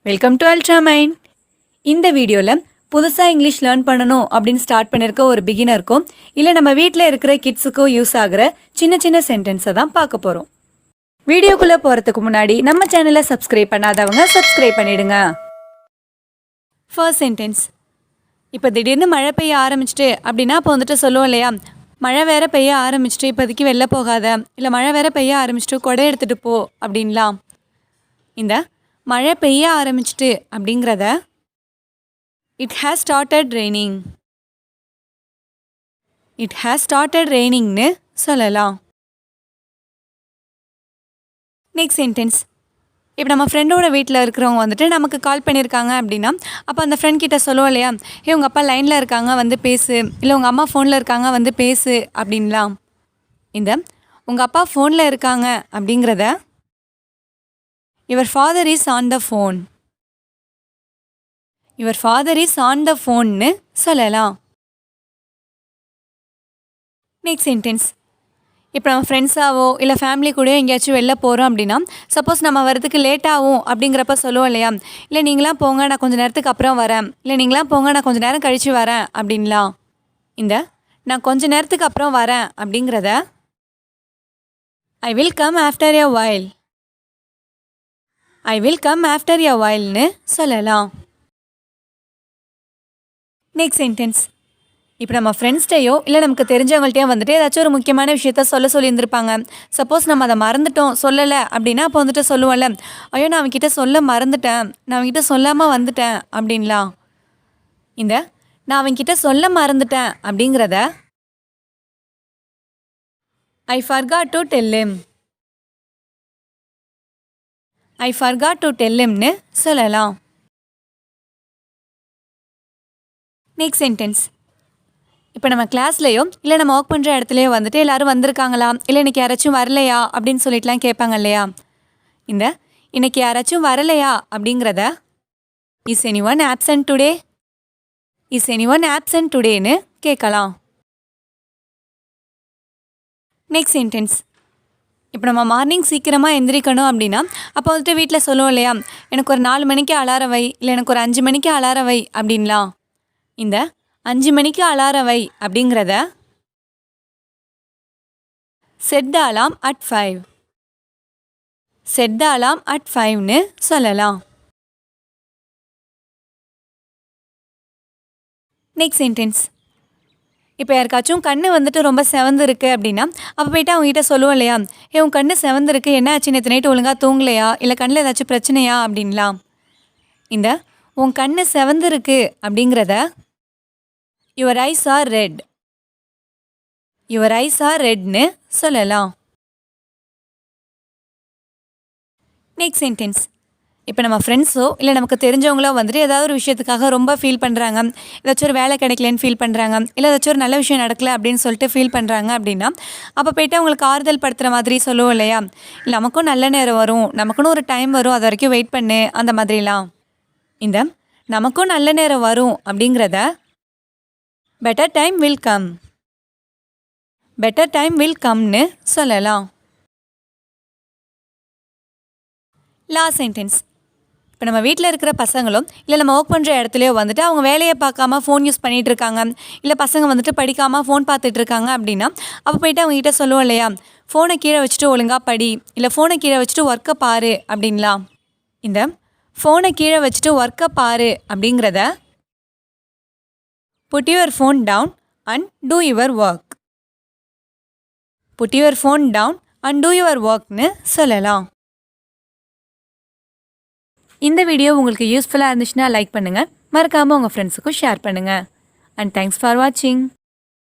Welcome to Ultramind. இந்த வீடியோவில் புதுசாக இங்கிலீஷ் லேர்ன் பண்ணணும் அப்படின்னு ஸ்டார்ட் பண்ணியிருக்க ஒரு பிகினருக்கும் இல்லை நம்ம வீட்டில் இருக்கிற கிட்ஸுக்கும் யூஸ் ஆகிற சின்ன சின்ன சென்டென்ஸை தான் பார்க்க போகிறோம். வீடியோக்குள்ளே போகிறதுக்கு முன்னாடி நம்ம சேனலை சப்ஸ்கிரைப் பண்ணாதவங்க சப்ஸ்கிரைப் பண்ணிடுங்க. First sentence. இப்போ திடீர்னு மழை பெய்ய ஆரம்பிச்சிட்டு அப்படின்னா இப்போ வந்துட்டு சொல்லுவோம் இல்லையா, மழை வேற பெய்ய ஆரம்பிச்சிட்டு இப்போதைக்கு வெளில போகாத, இல்லை மழை வேற பெய்ய ஆரம்பிச்சிட்டு கொடை எடுத்துகிட்டு போ அப்படின்லாம். இந்த மழை பெய்ய ஆரம்பிச்சிட்டு அப்படிங்கிறத it has started raining, it has started ரெய்னிங்னு சொல்லலாம். Next sentence. இப்போ நம்ம ஃப்ரெண்டோட வீட்டில் இருக்கிறவங்க வந்துட்டு நமக்கு கால் பண்ணியிருக்காங்க அப்படின்னா அப்போ அந்த ஃப்ரெண்ட் கிட்ட சொல்லுவோம் இல்லையா, உங்கள் அப்பா லைனில் இருக்காங்க வந்து பேசு, இல்லை உங்கள் அம்மா ஃபோனில் இருக்காங்க வந்து பேசு அப்படின்லாம். இந்த உங்கள் அப்பா ஃபோனில் இருக்காங்க அப்படிங்கிறத Your father is on the phone, Your father is on the phoneன்னு சொல்லலாம். Next sentence. இப்போ நம்ம ஃப்ரெண்ட்ஸாவோ இல்லை ஃபேமிலி கூட எங்கேயாச்சும் வெளில போகிறோம் அப்படின்னா சப்போஸ் நம்ம வரதுக்கு லேட் ஆகும் அப்படிங்கிறப்ப சொல்லுவோம் இல்லையா, இல்லை நீங்களாம் போங்க நான் கொஞ்சம் நேரத்துக்கு அப்புறம் வரேன், இல்லை நீங்களாம் போங்க நான் கொஞ்சம் நேரம் கழித்து வரேன் அப்படின்லாம். இந்த நான் கொஞ்சம் நேரத்துக்கு அப்புறம் வரேன் அப்படிங்கிறத I will come after a while, I will come after a whileன்னு சொல்லலாம். Next sentence. இப்போ நம்ம ஃப்ரெண்ட்ஸ்டையோ இல்லை நமக்கு தெரிஞ்சவங்கள்ட்டையோ வந்துட்டு ஏதாச்சும் ஒரு முக்கியமான விஷயத்த சொல்லியிருந்திருப்பாங்க. சப்போஸ் நம்ம அதை மறந்துட்டோம் சொல்லலை அப்படின்னா அப்போ வந்துட்டு சொல்லுவோம்ல, ஐயோ நான் அவன்கிட்ட சொல்ல மறந்துட்டேன், நான் அவன்கிட்ட சொல்லாமல் வந்துட்டேன் அப்படின்லாம். இந்த நான் அவன்கிட்ட சொல்ல மறந்துட்டேன் அப்படிங்கிறத ஐ forgot to tell him, I forgot to tell himன்னு சொல்லலாம். Next sentence. இப்போ நம்ம கிளாஸ்லேயோ இல்லை நம்ம ஒர்க் பண்ணுற இடத்துலையோ வந்துட்டு எல்லோரும் வந்திருக்காங்களா, இல்லை இன்றைக்கி யாராச்சும் வரலையா அப்படின்னு சொல்லிட்டுலாம் கேட்பாங்க இல்லையா. இந்த இன்றைக்கி யாராச்சும் வரலையா அப்படிங்கிறத is anyone absent today, is anyone absent டுடேன்னு கேட்கலாம். Next sentence. இப்போ நம்ம மார்னிங் சீக்கிரமாக எந்திரிக்கணும் அப்படின்னா அப்போ வந்துட்டு வீட்டில் சொல்லுவோம் இல்லையா, எனக்கு ஒரு 4 மணிக்கு அலாரம் வை, இல்லை எனக்கு ஒரு 5 மணிக்கு அலாரம் வை அப்படின்லாம். இந்த 5 மணிக்கு அலாரம் வை அப்படிங்கிறத set the alarm at 5, set the alarm at 5ன்னு சொல்லலாம். Next sentence. இப்போ யாருக்காச்சும் கண்ணு வந்துட்டு ரொம்ப செவந்து இருக்குது அப்படின்னா அப்போ போய்ட்டு அவங்ககிட்ட சொல்லுவோம் இல்லையா, உன் கண்ணு செவந்துருக்கு, என்ன ஆச்சு, நேற்று நைட்டு ஒழுங்காக தூங்கலையா, இல்லை கண்ணில் ஏதாச்சும் பிரச்சனையா அப்படின்லாம். இந்த உன் கண்ணு செவந்துருக்கு அப்படிங்கிறத your eyes are red, your eyes are ரெட்னு சொல்லலாம். Next sentence. இப்போ நம்ம ஃப்ரெண்ட்ஸோ இல்லை நமக்கு தெரிஞ்சவங்களோ வந்துட்டு ஏதாவது ஒரு விஷயத்துக்காக ரொம்ப ஃபீல் பண்ணுறாங்க, ஏதாச்சும் ஒரு வேலை கிடைக்கலன்னு ஃபீல் பண்ணுறாங்க, இல்லை ஏதாச்சும் ஒரு நல்ல விஷயம் நடக்கலை அப்படின்னு சொல்லிட்டு ஃபீல் பண்ணுறாங்க அப்படின்னா அப்போ போய்ட்டு அவங்களுக்கு ஆறுதல் படுத்துகிற மாதிரி சொல்லுவோம் இல்லையா, இல்லை நமக்கும் நல்ல நேரம் வரும், நமக்குன்னு ஒரு டைம் வரும், அது வரைக்கும் வெயிட் பண்ணு அந்த மாதிரிலாம். இந்த நமக்கும் நல்ல நேரம் வரும் அப்படிங்கிறத better time will come, better time will கம்னு சொல்லலாம். Last sentence. இப்போ நம்ம வீட்டில் இருக்கிற பசங்களும் இல்லை நம்ம ஒர்க் பண்ணுற இடத்துலையோ வந்துட்டு அவங்க வேலையை பார்க்காம ஃபோன் யூஸ் பண்ணிகிட்டு இருக்காங்க, இல்லை பசங்க வந்துட்டு படிக்காமல் ஃபோன் பார்த்துட்ருக்காங்க அப்படின்னா அப்போ போய்ட்டு அவங்ககிட்ட சொல்லுவோம் இல்லையா, ஃபோனை கீழே வச்சுட்டு ஒழுங்காக படி, இல்லை ஃபோனை கீழே வச்சுட்டு ஒர்க்கை பாரு அப்படின்லாம். இந்த ஃபோனை கீழே வச்சுட்டு ஒர்க்கை பாரு அப்படிங்கிறத put your phone down and do your work, put your phone down and do your ஒர்க்னு சொல்லலாம். இந்த வீடியோ உங்களுக்கு யூஸ்ஃபுல்லாக இருந்துச்சுன்னா லைக் பண்ணுங்கள், மறக்காமல் உங்கள் ஃப்ரெண்ட்ஸுக்கும் ஷேர் பண்ணுங்கள். அண்ட் தேங்க்ஸ் ஃபார் வாட்சிங்.